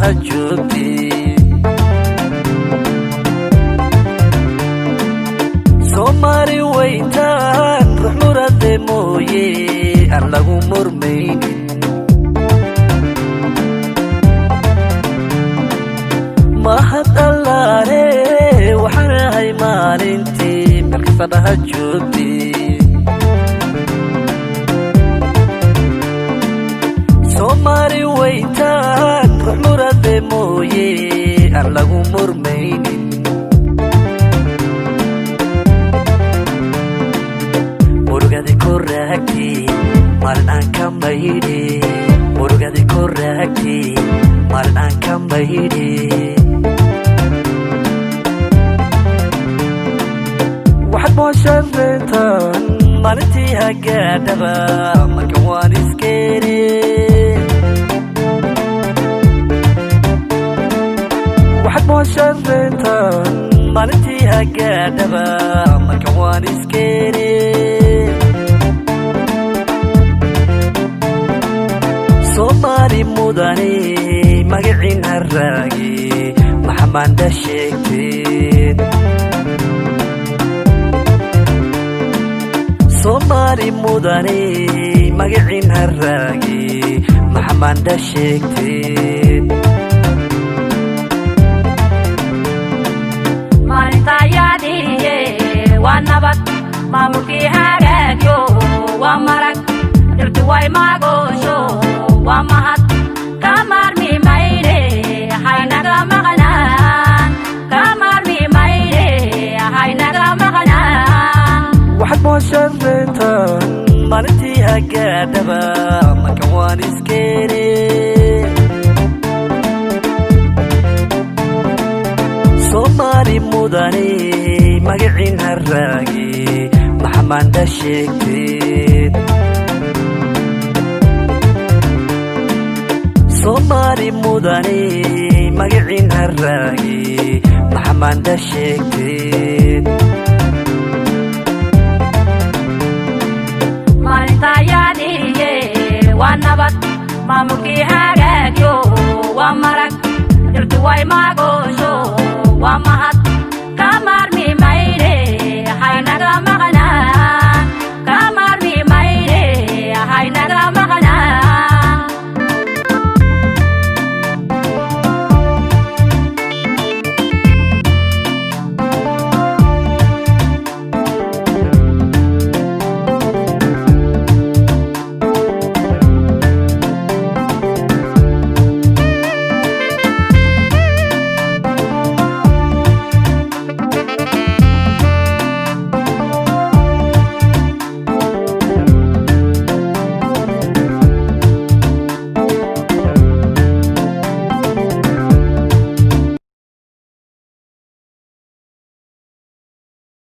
markastadaha joogtay Somali waytaan ruux murade mooye aan lagu murmaynin mahad allaale waxaan ahay maalintii markastadaha joogtay Somali waytaan ruux murade mooye aan lagu murmaynin murugadi korraagti maalin aan ka maydhi murugadi korraagti maalin aan ka maydhi waxaad mooshaan reentaan maalintii hagaadhaba markan waan iskeeni waxaad mooshaan reentaan maalintii hagaadhaba markan waan iskeeni Somali mudane magacin harraagi maxamaanda sheegteen Somali mudane magacin harraagi maxamaanda sheegteen maalintaayadiye waa nabad maamulkii hagaagyo waa marag dhirtu way maagoosho waa mahad ka maarmi mayde haynaga maqnaan ka maarmi mayde haynaga maqnaan waxaad mooshaan reentaan maalintii hagaadhaba markan waan iskeeni Somali mudane magacin harraagi maxamaanda sheegteen Somali mudane magacin harraagi maxamaanda sheegteen maalintaayadiye waa nabad maamulkii hagaagyo waa marag dhirtu way maagoosho waa mahad